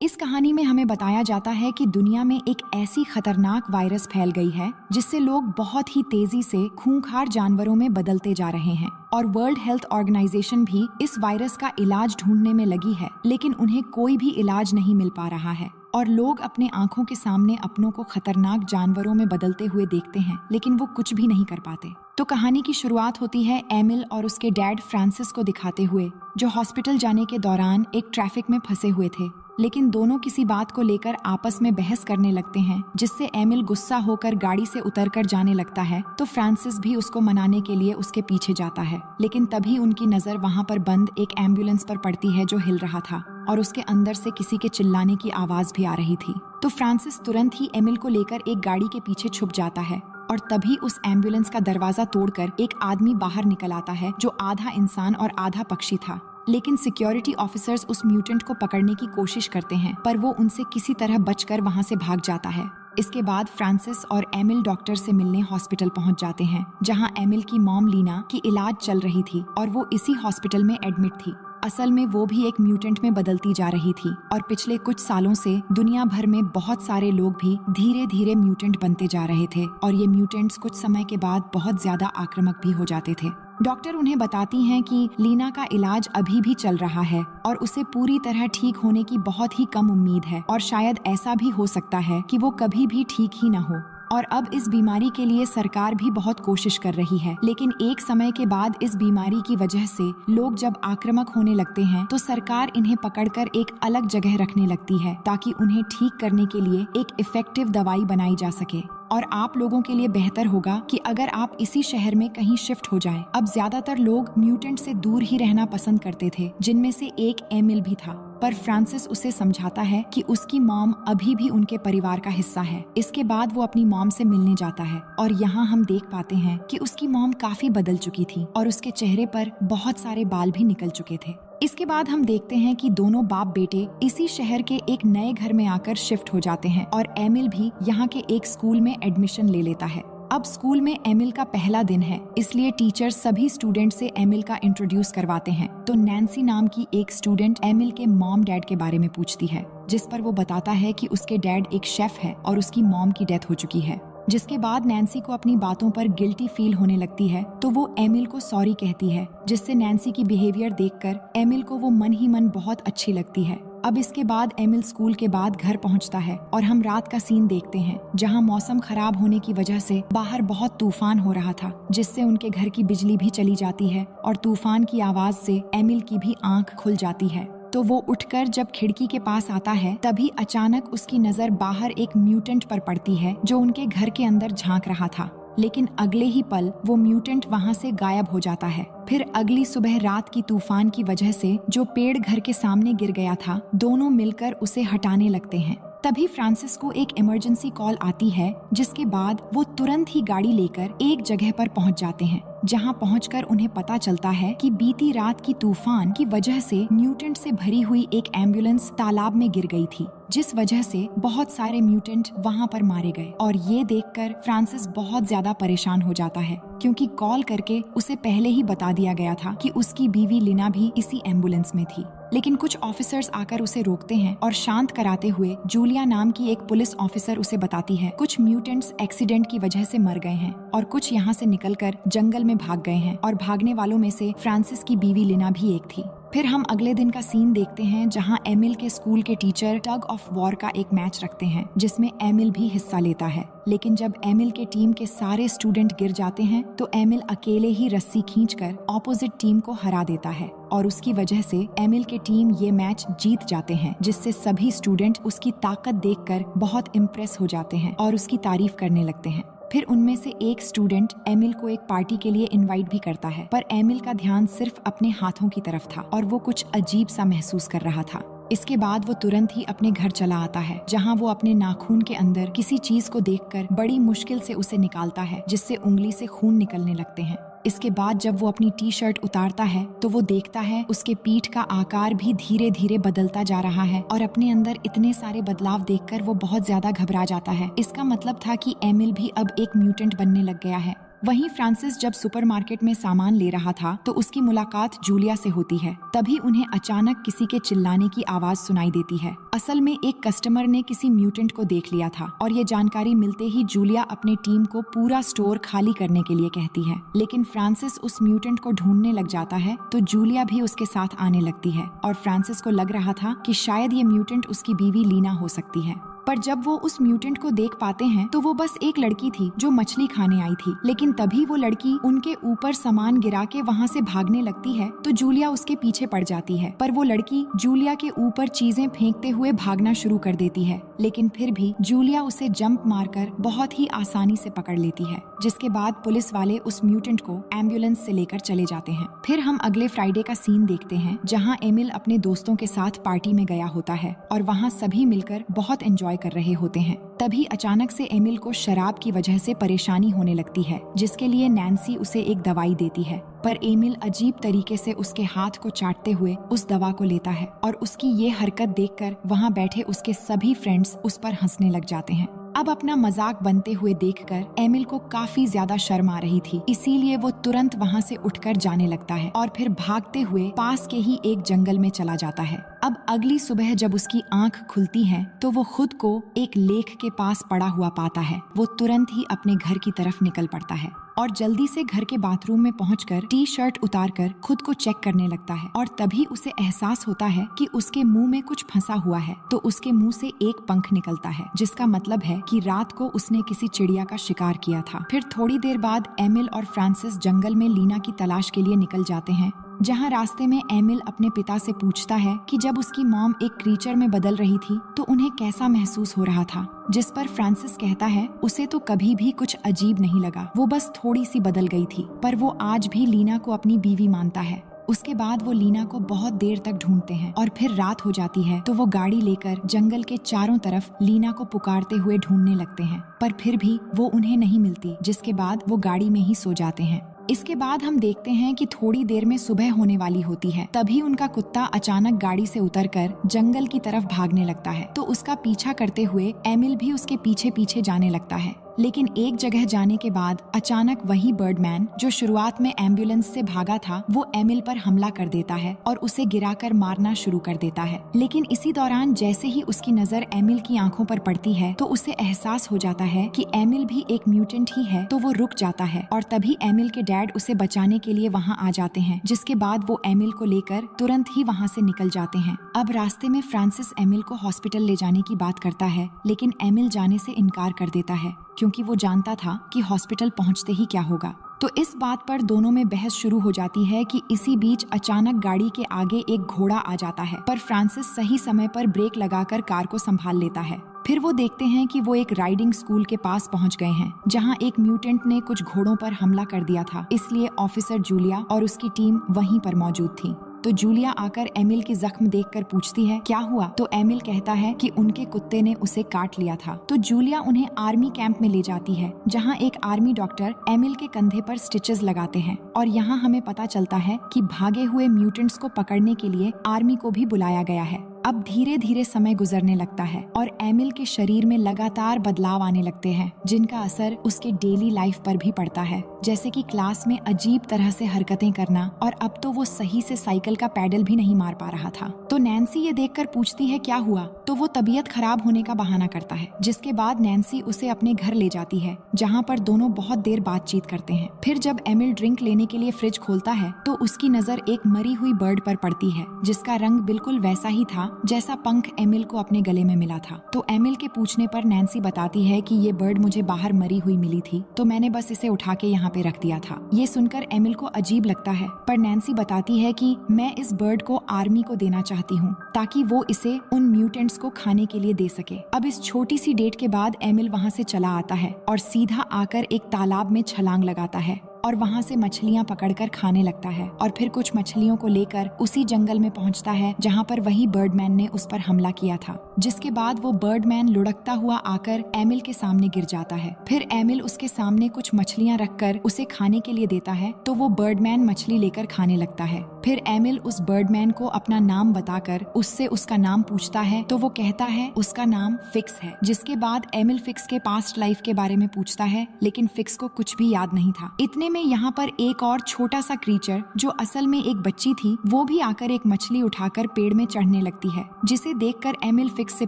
इस कहानी में हमें बताया जाता है कि दुनिया में एक ऐसी खतरनाक वायरस फैल गई है जिससे लोग बहुत ही तेजी से खूंखार जानवरों में बदलते जा रहे हैं और वर्ल्ड हेल्थ ऑर्गेनाइजेशन भी इस वायरस का इलाज ढूंढने में लगी है, लेकिन उन्हें कोई भी इलाज नहीं मिल पा रहा है और लोग अपने आंखों के सामने अपनों को खतरनाक जानवरों में बदलते हुए देखते हैं, लेकिन वो कुछ भी नहीं कर पाते। तो कहानी की शुरुआत होती है एमिल और उसके डैड फ्रांसिस को दिखाते हुए, जो हॉस्पिटल जाने के दौरान एक ट्रैफिक में फंसे हुए थे, लेकिन दोनों किसी बात को लेकर आपस में बहस करने लगते हैं, जिससे एमिल गुस्सा होकर गाड़ी से उतरकर जाने लगता है। तो फ्रांसिस भी उसको मनाने के लिए उसके पीछे जाता है, लेकिन तभी उनकी नजर वहाँ पर बंद एक एम्बुलेंस पर पड़ती है जो हिल रहा था और उसके अंदर से किसी के चिल्लाने की आवाज भी आ रही थी। तो फ्रांसिस तुरंत ही एमिल को लेकर एक गाड़ी के पीछे छुप जाता है और तभी उस एम्बुलेंस का दरवाजा तोड़कर एक आदमी बाहर निकल आता है जो आधा इंसान और आधा पक्षी था। लेकिन सिक्योरिटी ऑफिसर्स उस म्यूटेंट को पकड़ने की कोशिश करते हैं, पर वो उनसे किसी तरह बचकर वहां से भाग जाता है। इसके बाद फ्रांसिस और एमिल डॉक्टर से मिलने हॉस्पिटल पहुंच जाते हैं, जहां एमिल की मॉम लीना की इलाज चल रही थी और वो इसी हॉस्पिटल में एडमिट थी। असल में वो भी एक म्यूटेंट में बदलती जा रही थी और पिछले कुछ सालों से दुनिया भर में बहुत सारे लोग भी धीरे धीरे म्यूटेंट बनते जा रहे थे और ये म्यूटेंट्स कुछ समय के बाद बहुत ज्यादा आक्रामक भी हो जाते थे। डॉक्टर उन्हें बताती हैं कि लीना का इलाज अभी भी चल रहा है और उसे पूरी तरह ठीक होने की बहुत ही कम उम्मीद है और शायद ऐसा भी हो सकता है कि वो कभी भी ठीक ही न हो। और अब इस बीमारी के लिए सरकार भी बहुत कोशिश कर रही है, लेकिन एक समय के बाद इस बीमारी की वजह से लोग जब आक्रामक होने लगते हैं तो सरकार इन्हें पकड़कर एक अलग जगह रखने लगती है ताकि उन्हें ठीक करने के लिए एक इफेक्टिव दवाई बनाई जा सके। और आप लोगों के लिए बेहतर होगा कि अगर आप इसी शहर में कहीं शिफ्ट हो जाएं। अब ज्यादातर लोग म्यूटेंट से दूर ही रहना पसंद करते थे, जिनमें से एक एमिल भी था, पर फ्रांसिस उसे समझाता है कि उसकी मॉम अभी भी उनके परिवार का हिस्सा है। इसके बाद वो अपनी मॉम से मिलने जाता है और यहाँ हम देख पाते हैं कि उसकी मॉम काफी बदल चुकी थी और उसके चेहरे पर बहुत सारे बाल भी निकल चुके थे। इसके बाद हम देखते हैं कि दोनों बाप बेटे इसी शहर के एक नए घर में आकर शिफ्ट हो जाते हैं और एमिल भी यहाँ के एक स्कूल में एडमिशन ले लेता है। अब स्कूल में एमिल का पहला दिन है, इसलिए टीचर सभी स्टूडेंट से एमिल का इंट्रोड्यूस करवाते हैं। तो नैन्सी नाम की एक स्टूडेंट एमिल के मॉम डैड के बारे में पूछती है, जिस पर वो बताता है कि उसके डैड एक शेफ है और उसकी मॉम की डेथ हो चुकी है। जिसके बाद नैन्सी को अपनी बातों पर गिल्टी फील होने लगती है, तो वो एमिल को सॉरी कहती है, जिससे नैन्सी की बिहेवियर देखकर एमिल को वो मन ही मन बहुत अच्छी लगती है। अब इसके बाद एमिल स्कूल के बाद घर पहुंचता है और हम रात का सीन देखते हैं, जहां मौसम खराब होने की वजह से बाहर बहुत तूफान हो रहा था, जिससे उनके घर की बिजली भी चली जाती है और तूफान की आवाज से एमिल की भी आंख खुल जाती है। तो वो उठकर जब खिड़की के पास आता है, तभी अचानक उसकी नजर बाहर एक म्यूटेंट पर पड़ती है जो उनके घर के अंदर झांक रहा था, लेकिन अगले ही पल वो म्यूटेंट वहाँ से गायब हो जाता है। फिर अगली सुबह रात की तूफान की वजह से जो पेड़ घर के सामने गिर गया था, दोनों मिलकर उसे हटाने लगते हैं। तभी फ्रांसिस को एक इमरजेंसी कॉल आती है, जिसके बाद वो तुरंत ही गाड़ी लेकर एक जगह पर पहुंच जाते हैं, जहां पहुंचकर उन्हें पता चलता है कि बीती रात की तूफान की वजह से म्यूटेंट से भरी हुई एक एम्बुलेंस तालाब में गिर गई थी, जिस वजह से बहुत सारे म्यूटेंट वहां पर मारे गए। और ये देखकर फ्रांसिस बहुत ज्यादा परेशान हो जाता है, क्योंकि कॉल करके उसे पहले ही बता दिया गया था कि उसकी बीवी लीना भी इसी एम्बुलेंस में थी। लेकिन कुछ ऑफिसर्स आकर उसे रोकते हैं और शांत कराते हुए जूलिया नाम की एक पुलिस ऑफिसर उसे बताती है कुछ म्यूटेंट्स एक्सीडेंट की वजह से मर गए हैं और कुछ यहाँ से निकलकर जंगल में भाग गए हैं, और भागने वालों में से फ्रांसिस की बीवी लीना भी एक थी। फिर हम अगले दिन का सीन देखते हैं, जहां एमिल के स्कूल के टीचर टग ऑफ वॉर का एक मैच रखते हैं, जिसमें एमिल भी हिस्सा लेता है। लेकिन जब एमिल के टीम के सारे स्टूडेंट गिर जाते हैं, तो एमिल अकेले ही रस्सी खींचकर ऑपोजिट टीम को हरा देता है और उसकी वजह से एमिल के टीम ये मैच जीत जाते हैं, जिससे सभी स्टूडेंट उसकी ताकत देखकर बहुत इम्प्रेस हो जाते हैं और उसकी तारीफ करने लगते हैं। फिर उनमें से एक स्टूडेंट एमिल को एक पार्टी के लिए इनवाइट भी करता है, पर एमिल का ध्यान सिर्फ अपने हाथों की तरफ था और वो कुछ अजीब सा महसूस कर रहा था। इसके बाद वो तुरंत ही अपने घर चला आता है, जहां वो अपने नाखून के अंदर किसी चीज को देखकर बड़ी मुश्किल से उसे निकालता है, जिससे उंगली से खून निकलने लगते हैं। इसके बाद जब वो अपनी टी शर्ट उतारता है, तो वो देखता है उसके पीठ का आकार भी धीरे धीरे बदलता जा रहा है और अपने अंदर इतने सारे बदलाव देखकर वो बहुत ज्यादा घबरा जाता है। इसका मतलब था कि एमिल भी अब एक म्यूटेंट बनने लग गया है। वहीं फ्रांसिस जब सुपरमार्केट में सामान ले रहा था तो उसकी मुलाकात जूलिया से होती है। तभी उन्हें अचानक किसी के चिल्लाने की आवाज सुनाई देती है। असल में एक कस्टमर ने किसी म्यूटेंट को देख लिया था और ये जानकारी मिलते ही जूलिया अपनी टीम को पूरा स्टोर खाली करने के लिए कहती है। लेकिन फ्रांसिस उस म्यूटेंट को ढूंढने लग जाता है तो जूलिया भी उसके साथ आने लगती है और फ्रांसिस को लग रहा था कि शायद ये म्यूटेंट उसकी बीवी लीना हो सकती है। पर जब वो उस म्यूटेंट को देख पाते हैं तो वो बस एक लड़की थी जो मछली खाने आई थी। लेकिन तभी वो लड़की उनके ऊपर सामान गिरा के वहाँ से भागने लगती है तो जूलिया उसके पीछे पड़ जाती है। पर वो लड़की जूलिया के ऊपर चीजें फेंकते हुए भागना शुरू कर देती है। लेकिन फिर भी जूलिया उसे जंप मारकर बहुत ही आसानी से पकड़ लेती है, जिसके बाद पुलिस वाले उस म्यूटेंट को एम्बुलेंस से लेकर चले जाते हैं। फिर हम अगले फ्राइडे का सीन देखते हैं जहाँ एमिल अपने दोस्तों के साथ पार्टी में गया होता है और वहाँ सभी मिलकर बहुत एंजॉय कर रहे होते हैं। तभी अचानक से एमिल को शराब की वजह से परेशानी होने लगती है, जिसके लिए नैन्सी उसे एक दवाई देती है। पर एमिल अजीब तरीके से उसके हाथ को चाटते हुए उस दवा को लेता है और उसकी ये हरकत देखकर वहाँ बैठे उसके सभी फ्रेंड्स उस पर हंसने लग जाते हैं। अब अपना मजाक बनते हुए देखकर एमिल को काफी ज्यादा शर्म आ रही थी, इसीलिए वो तुरंत वहाँ से उठकर जाने लगता है और फिर भागते हुए पास के ही एक जंगल में चला जाता है। अब अगली सुबह जब उसकी आंख खुलती है तो वो खुद को एक लेक के पास पड़ा हुआ पाता है। वो तुरंत ही अपने घर की तरफ निकल पड़ता है और जल्दी से घर के बाथरूम में पहुंचकर टी शर्ट उतारकर खुद को चेक करने लगता है और तभी उसे एहसास होता है कि उसके मुंह में कुछ फंसा हुआ है। तो उसके मुंह से एक पंख निकलता है, जिसका मतलब है कि रात को उसने किसी चिड़िया का शिकार किया था। फिर थोड़ी देर बाद एमिल और फ्रांसिस जंगल में लीना की तलाश के लिए निकल जाते हैं, जहाँ रास्ते में एमिल अपने पिता से पूछता है कि जब उसकी मॉम एक क्रीचर में बदल रही थी तो उन्हें कैसा महसूस हो रहा था। जिस पर फ्रांसिस कहता है उसे तो कभी भी कुछ अजीब नहीं लगा, वो बस थोड़ी सी बदल गई थी। पर वो आज भी लीना को अपनी बीवी मानता है। उसके बाद वो लीना को बहुत देर तक ढूंढते हैं और फिर रात हो जाती है तो वो गाड़ी लेकर जंगल के चारों तरफ लीना को पुकारते हुए ढूंढने लगते हैं, पर फिर भी वो उन्हें नहीं मिलती, जिसके बाद वो गाड़ी में ही सो जाते हैं। इसके बाद हम देखते हैं कि थोड़ी देर में सुबह होने वाली होती है। तभी उनका कुत्ता अचानक गाड़ी से उतरकर जंगल की तरफ भागने लगता है तो उसका पीछा करते हुए एमिल भी उसके पीछे पीछे जाने लगता है। लेकिन एक जगह जाने के बाद अचानक वही बर्डमैन जो शुरुआत में एम्बुलेंस से भागा था वो एमिल पर हमला कर देता है और उसे गिराकर मारना शुरू कर देता है। लेकिन इसी दौरान जैसे ही उसकी नजर एमिल की आंखों पर पड़ती है तो उसे एहसास हो जाता है कि एमिल भी एक म्यूटेंट ही है, तो वो रुक जाता है और तभी एमिल के डैड उसे बचाने के लिए वहाँ आ जाते हैं, जिसके बाद वो एमिल को लेकर तुरंत ही वहाँ से निकल जाते हैं। अब रास्ते में फ्रांसिस एमिल को हॉस्पिटल ले जाने की बात करता है, लेकिन एमिल जाने से इनकार कर देता है क्योंकि वो जानता था कि हॉस्पिटल पहुंचते ही क्या होगा। तो इस बात पर दोनों में बहस शुरू हो जाती है कि इसी बीच अचानक गाड़ी के आगे एक घोड़ा आ जाता है, पर फ्रांसिस सही समय पर ब्रेक लगाकर कार को संभाल लेता है। फिर वो देखते हैं कि वो एक राइडिंग स्कूल के पास पहुंच गए हैं, जहां एक म्यूटेंट ने कुछ घोड़ों पर हमला कर दिया था, इसलिए ऑफिसर जूलिया और उसकी टीम वहीं पर मौजूद थी। तो जूलिया आकर एमिल की जख्म देखकर पूछती है क्या हुआ, तो एमिल कहता है कि उनके कुत्ते ने उसे काट लिया था। तो जूलिया उन्हें आर्मी कैंप में ले जाती है, जहां एक आर्मी डॉक्टर एमिल के कंधे पर स्टिचेस लगाते हैं और यहाँ हमें पता चलता है कि भागे हुए म्यूटेंट्स को पकड़ने के लिए आर्मी को भी बुलाया गया है। अब धीरे धीरे समय गुजरने लगता है और एमिल के शरीर में लगातार बदलाव आने लगते हैं, जिनका असर उसके डेली लाइफ पर भी पड़ता है, जैसे कि क्लास में अजीब तरह से हरकतें करना और अब तो वो सही से साइकिल का पैडल भी नहीं मार पा रहा था। तो नैन्सी ये देखकर पूछती है क्या हुआ, तो वो तबीयत खराब होने का बहाना करता है, जिसके बाद नैन्सी उसे अपने घर ले जाती है, जहाँ पर दोनों बहुत देर बातचीत करते हैं। फिर जब एमिल ड्रिंक लेने के लिए फ्रिज खोलता है तो उसकी नजर एक मरी हुई बर्ड पर पड़ती है, जिसका रंग बिल्कुल वैसा ही था जैसा पंख एमिल को अपने गले में मिला था। तो एमिल के पूछने पर नैन्सी बताती है कि ये बर्ड मुझे बाहर मरी हुई मिली थी, तो मैंने बस इसे उठा के यहाँ पे रख दिया था। ये सुनकर एमिल को अजीब लगता है, पर नैन्सी बताती है कि मैं इस बर्ड को आर्मी को देना चाहती हूँ ताकि वो इसे उन म्यूटेंट्स को खाने के लिए दे सके। अब इस छोटी सी डेट के बाद एमिल वहाँ से चला आता है और सीधा आकर एक तालाब में छलांग लगाता है और वहाँ से मछलियाँ पकड़कर खाने लगता है और फिर कुछ मछलियों को लेकर उसी जंगल में पहुँचता है जहाँ पर वही बर्डमैन ने उस पर हमला किया था, जिसके बाद वो बर्डमैन लुढ़कता हुआ आकर एमिल के सामने गिर जाता है। फिर एमिल उसके सामने कुछ मछलियाँ रखकर उसे खाने के लिए देता है, तो वो बर्डमैन मछली लेकर खाने लगता है फिर एमिल उस बर्डमैन को अपना नाम बताकर उससे उसका नाम पूछता है तो वो कहता है उसका नाम फिक्स है। जिसके बाद एमिल फिक्स के पास्ट लाइफ के बारे में पूछता है, लेकिन फिक्स को कुछ भी याद नहीं था। इतने में यहाँ पर एक और छोटा सा क्रीचर जो असल में एक बच्ची थी, वो भी आकर एक मछली उठाकर पेड़ में चढ़ने लगती है, जिसे देखकर एमिल फिक्स से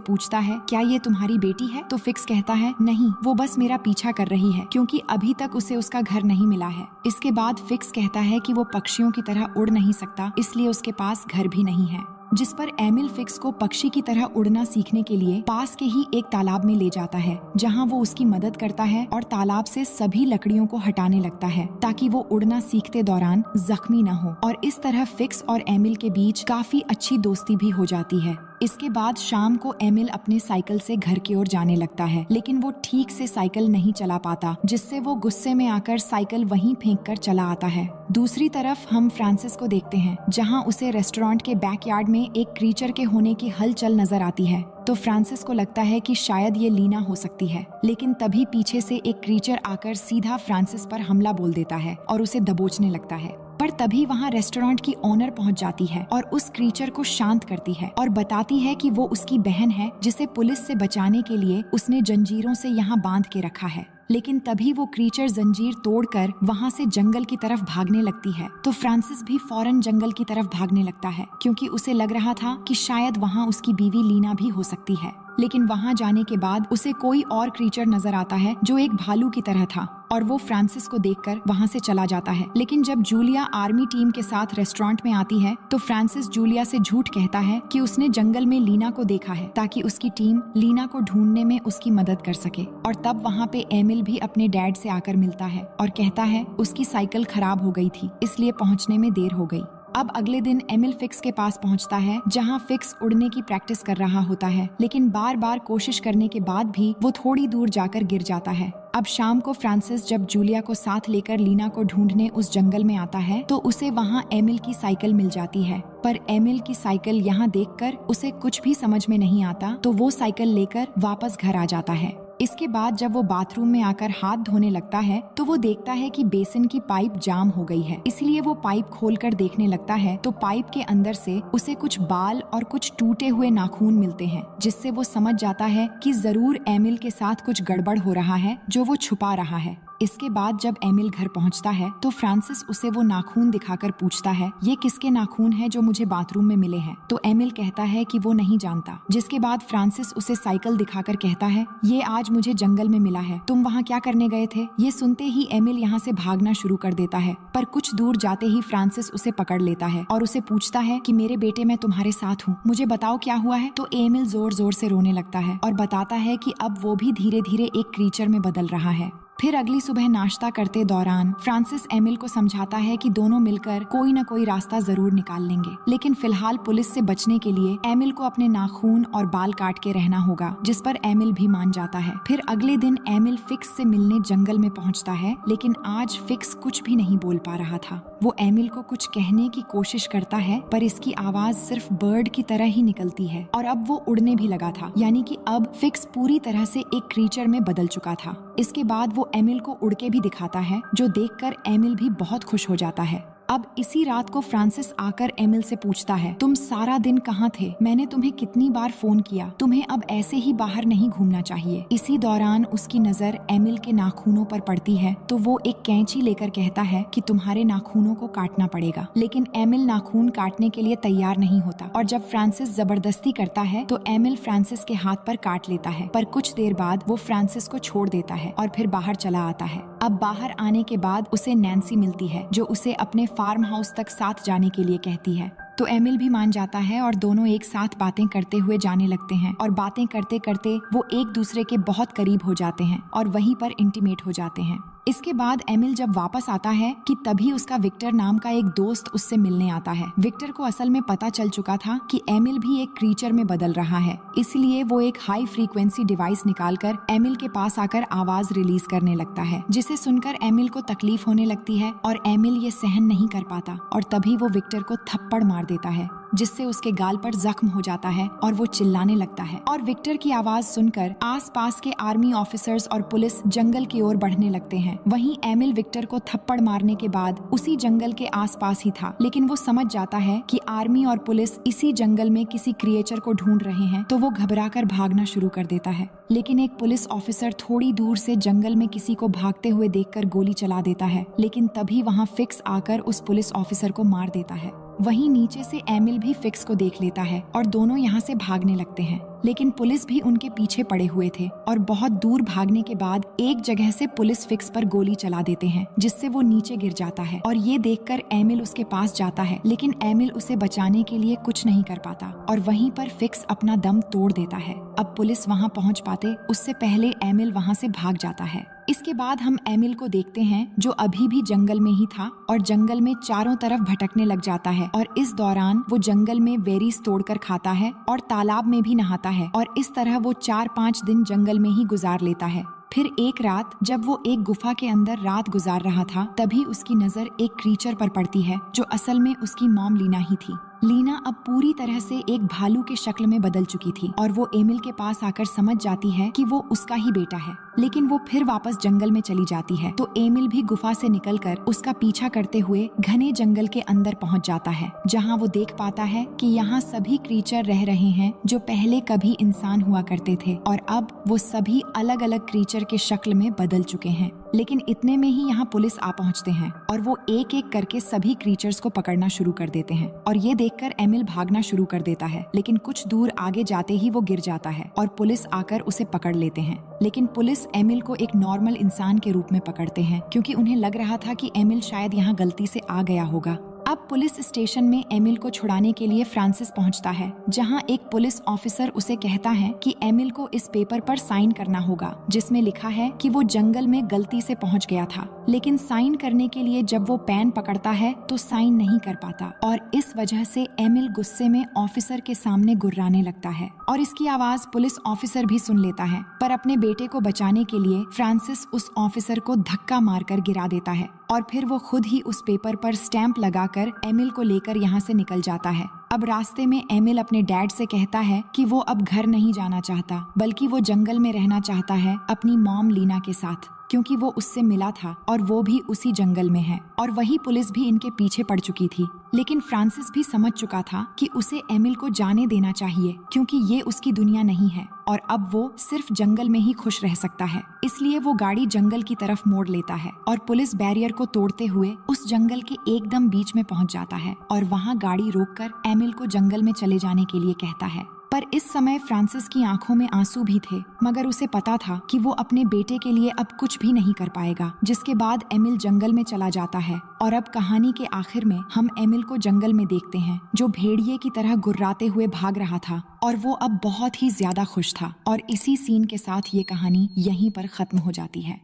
पूछता है, क्या ये तुम्हारी बेटी है? तो फिक्स कहता है, नहीं, वो बस मेरा पीछा कर रही है, क्योंकि अभी तक उसे उसका घर नहीं मिला है। इसके बाद फिक्स कहता है कि वो पक्षियों की तरह उड़ नहीं सकता, इसलिए उसके पास घर भी नहीं है। जिस पर एमिल फिक्स को पक्षी की तरह उड़ना सीखने के लिए पास के ही एक तालाब में ले जाता है, जहां वो उसकी मदद करता है और तालाब से सभी लकड़ियों को हटाने लगता है ताकि वो उड़ना सीखते दौरान जख्मी न हो। और इस तरह फिक्स और एमिल के बीच काफी अच्छी दोस्ती भी हो जाती है। इसके बाद शाम को एमिल अपने साइकिल से घर की ओर जाने लगता है, लेकिन वो ठीक से साइकिल नहीं चला पाता, जिससे वो गुस्से में आकर साइकिल वहीं फेंककर चला आता है। दूसरी तरफ हम फ्रांसिस को देखते हैं, जहां उसे रेस्टोरेंट के बैकयार्ड में एक क्रीचर के होने की हलचल नजर आती है। तो फ्रांसिस को लगता है कि शायद ये लीना हो सकती है, लेकिन तभी पीछे से एक क्रीचर आकर सीधा फ्रांसिस पर हमला बोल देता है और उसे दबोचने लगता है। पर तभी वहाँ रेस्टोरेंट की ओनर पहुँच जाती है और उस क्रीचर को शांत करती है और बताती है कि वो उसकी बहन है, जिसे पुलिस से बचाने के लिए उसने जंजीरों से यहाँ बांध के रखा है। लेकिन तभी वो क्रीचर जंजीर तोड़कर वहाँ से जंगल की तरफ भागने लगती है। तो फ्रांसिस भी फौरन जंगल की तरफ भागने लगता है, क्योंकि उसे लग रहा था कि शायद वहाँ उसकी बीवी लीना भी हो सकती है। लेकिन वहाँ जाने के बाद उसे कोई और क्रीचर नजर आता है जो एक भालू की तरह था, और वो फ्रांसिस को देखकर वहाँ से चला जाता है। लेकिन जब जूलिया आर्मी टीम के साथ रेस्टोरेंट में आती है तो फ्रांसिस जूलिया से झूठ कहता है कि उसने जंगल में लीना को देखा है, ताकि उसकी टीम लीना को ढूंढने में उसकी मदद कर सके। और तब वहाँ पे एमिल भी अपने डैड से आकर मिलता है और कहता है उसकी साइकिल खराब हो गई थी, इसलिए पहुँचने में देर हो गई। अब अगले दिन एमिल फिक्स के पास पहुंचता है, जहां फिक्स उड़ने की प्रैक्टिस कर रहा होता है, लेकिन बार बार कोशिश करने के बाद भी वो थोड़ी दूर जाकर गिर जाता है। अब शाम को फ्रांसिस जब जूलिया को साथ लेकर लीना को ढूंढने उस जंगल में आता है तो उसे वहां एमिल की साइकिल मिल जाती है। पर एमिल की साइकिल यहाँ देखकर उसे कुछ भी समझ में नहीं आता, तो वो साइकिल लेकर वापस घर आ जाता है। इसके बाद जब वो बाथरूम में आकर हाथ धोने लगता है तो वो देखता है कि बेसिन की पाइप जाम हो गई है, इसलिए वो पाइप खोलकर देखने लगता है तो पाइप के अंदर से उसे कुछ बाल और कुछ टूटे हुए नाखून मिलते हैं, जिससे वो समझ जाता है कि जरूर एमिल के साथ कुछ गड़बड़ हो रहा है जो वो छुपा रहा है। इसके बाद जब एमिल घर पहुंचता है तो फ्रांसिस उसे वो नाखून दिखाकर पूछता है, ये किसके नाखून है जो मुझे बाथरूम में मिले हैं? तो एमिल कहता है कि वो नहीं जानता। जिसके बाद फ्रांसिस उसे साइकिल दिखाकर कहता है, ये आज मुझे जंगल में मिला है, तुम वहाँ क्या करने गए थे? ये सुनते ही एमिल यहाँ से भागना शुरू कर देता है, पर कुछ दूर जाते ही फ्रांसिस उसे पकड़ लेता है और उसे पूछता है कि मेरे बेटे, मैं तुम्हारे साथ हूँ, मुझे बताओ क्या हुआ है? तो एमिल जोर जोर से रोने लगता है और बताता है कि अब वो भी धीरे धीरे एक क्रीचर में बदल रहा है। फिर अगली सुबह नाश्ता करते दौरान फ्रांसिस एमिल को समझाता है कि दोनों मिलकर कोई न कोई रास्ता जरूर निकाल लेंगे, लेकिन फिलहाल पुलिस से बचने के लिए एमिल को अपने नाखून और बाल काट के रहना होगा, जिस पर एमिल भी मान जाता है। फिर अगले दिन एमिल फिक्स से मिलने जंगल में पहुंचता है, लेकिन आज फिक्स कुछ भी नहीं बोल पा रहा था। वो एमिल को कुछ कहने की कोशिश करता है, पर इसकी आवाज सिर्फ बर्ड की तरह ही निकलती है और अब वो उड़ने भी लगा था, यानी कि अब फिक्स पूरी तरह से एक क्रीचर में बदल चुका था। इसके बाद वो एमिल को उड़ के भी दिखाता है, जो देखकर एमिल भी बहुत खुश हो जाता है। अब इसी रात को फ्रांसिस आकर एमिल से पूछता है, तुम सारा दिन कहाँ थे? मैंने तुम्हें कितनी बार फोन किया, तुम्हें अब ऐसे ही बाहर नहीं घूमना चाहिए। इसी दौरान उसकी नजर एमिल के नाखूनों पर पड़ती है, तो वो एक कैंची लेकर कहता है कि तुम्हारे नाखूनों को काटना पड़ेगा। लेकिन एमिल नाखून काटने के लिए तैयार नहीं होता और जब फ्रांसिस जबरदस्ती करता है तो एमिल फ्रांसिस के हाथ पर काट लेता है, पर कुछ देर बाद वो फ्रांसिस को छोड़ देता है और फिर बाहर चला आता है। अब बाहर आने के बाद उसे नैन्सी मिलती है, जो उसे अपने फार्म हाउस तक साथ जाने के लिए कहती है। तो एमिल भी मान जाता है और दोनों एक साथ बातें करते हुए जाने लगते हैं और बातें करते करते वो एक दूसरे के बहुत करीब हो जाते हैं और वहीं पर इंटीमेट हो जाते हैं। इसके बाद एमिल जब वापस आता है कि तभी उसका विक्टर नाम का एक दोस्त उससे मिलने आता है। विक्टर को असल में पता चल चुका था कि एमिल भी एक क्रीचर में बदल रहा है, इसलिए वो एक हाई फ्रीक्वेंसी डिवाइस निकालकर एमिल के पास आकर आवाज रिलीज करने लगता है, जिसे सुनकर एमिल को तकलीफ होने लगती है और एमिल ये सहन नहीं कर पाता और तभी वो विक्टर को थप्पड़ मार देता है। जिससे उसके गाल पर जख्म हो जाता है और वो चिल्लाने लगता है। और विक्टर की आवाज सुनकर आसपास के आर्मी ऑफिसर्स और पुलिस जंगल की ओर बढ़ने लगते हैं। वहीं एमिल विक्टर को थप्पड़ मारने के बाद उसी जंगल के आसपास ही था, लेकिन वो समझ जाता है कि आर्मी और पुलिस इसी जंगल में किसी क्रिएचर को ढूंढ रहे हैं, तो वो घबराकर भागना शुरू कर देता है। लेकिन एक पुलिस ऑफिसर थोड़ी दूर से जंगल में किसी को भागते हुए देखकर गोली चला देता है, लेकिन तभी वहाँ फिक्स आकर उस पुलिस ऑफिसर को मार देता है। वहीं नीचे से एमिल भी फिक्स को देख लेता है और दोनों यहाँ से भागने लगते हैं, लेकिन पुलिस भी उनके पीछे पड़े हुए थे और बहुत दूर भागने के बाद एक जगह से पुलिस फिक्स पर गोली चला देते हैं, जिससे वो नीचे गिर जाता है। और ये देखकर एमिल उसके पास जाता है, लेकिन एमिल उसे बचाने के लिए कुछ नहीं कर पाता और वहीं पर फिक्स अपना दम तोड़ देता है। अब पुलिस वहाँ पहुँच पाते उससे पहले एमिल वहाँ से भाग जाता है। इसके बाद हम एमिल को देखते हैं, जो अभी भी जंगल में ही था और जंगल में चारों तरफ भटकने लग जाता है। और इस दौरान वो जंगल में बेरीज तोड़कर खाता है और तालाब में भी नहाता है और इस तरह वो 4-5 दिन जंगल में ही गुजार लेता है। फिर एक रात जब वो एक गुफा के अंदर रात गुजार रहा था, तभी उसकी नजर एक क्रीचर पर पड़ती है, जो असल में उसकी मॉम लीना ही थी। लीना अब पूरी तरह से एक भालू के शक्ल में बदल चुकी थी और वो एमिल के पास आकर समझ जाती है कि वो उसका ही बेटा है, लेकिन वो फिर वापस जंगल में चली जाती है। तो एमिल भी गुफा से निकलकर उसका पीछा करते हुए घने जंगल के अंदर पहुंच जाता है, जहां वो देख पाता है कि यहाँ सभी क्रीचर रह रहे हैं जो पहले कभी इंसान हुआ करते थे और अब वो सभी अलग अलग क्रीचर के शक्ल में बदल चुके हैं। लेकिन इतने में ही यहाँ पुलिस आ पहुँचते हैं और वो एक एक करके सभी क्रीचर्स को पकड़ना शुरू कर देते हैं। और ये देखकर एमिल भागना शुरू कर देता है, लेकिन कुछ दूर आगे जाते ही वो गिर जाता है और पुलिस आकर उसे पकड़ लेते हैं। लेकिन पुलिस एमिल को एक नॉर्मल इंसान के रूप में पकड़ते हैं, क्योंकि उन्हें लग रहा था कि एमिल शायद यहाँ गलती से आ गया होगा। अब पुलिस स्टेशन में एमिल को छुड़ाने के लिए फ्रांसिस पहुंचता है, जहां एक पुलिस ऑफिसर उसे कहता है कि एमिल को इस पेपर पर साइन करना होगा, जिसमें लिखा है कि वो जंगल में गलती से पहुंच गया था। लेकिन साइन करने के लिए जब वो पेन पकड़ता है तो साइन नहीं कर पाता और इस वजह से एमिल गुस्से में ऑफिसर के सामने गुर्राने लगता है और इसकी आवाज पुलिस ऑफिसर भी सुन लेता है। पर अपने बेटे को बचाने के लिए फ्रांसिस उस ऑफिसर को धक्का मारकर गिरा देता है और फिर वो खुद ही उस पेपर पर स्टैंप लगाकर एमिल को लेकर यहाँ से निकल जाता है। अब रास्ते में एमिल अपने डैड से कहता है कि वो अब घर नहीं जाना चाहता, बल्कि वो जंगल में रहना चाहता है अपनी मॉम लीना के साथ, क्योंकि वो उससे मिला था और वो भी उसी जंगल में है और वही पुलिस भी इनके पीछे पड़ चुकी थी। लेकिन फ्रांसिस भी समझ चुका था कि उसे एमिल को जाने देना चाहिए, क्योंकि ये उसकी दुनिया नहीं है और अब वो सिर्फ जंगल में ही खुश रह सकता है। इसलिए वो गाड़ी जंगल की तरफ मोड़ लेता है और पुलिस बैरियर को तोड़ते हुए उस जंगल के एकदम बीच में पहुंच जाता है और वहाँ गाड़ी रोककर एमिल को जंगल में चले जाने के लिए कहता है। पर इस समय फ्रांसिस की आंखों में आंसू भी थे, मगर उसे पता था कि वो अपने बेटे के लिए अब कुछ भी नहीं कर पाएगा। जिसके बाद एमिल जंगल में चला जाता है और अब कहानी के आखिर में हम एमिल को जंगल में देखते हैं, जो भेड़िए की तरह गुर्राते हुए भाग रहा था और वो अब बहुत ही ज्यादा खुश था। और इसी सीन के साथ ये कहानी यहीं पर खत्म हो जाती है।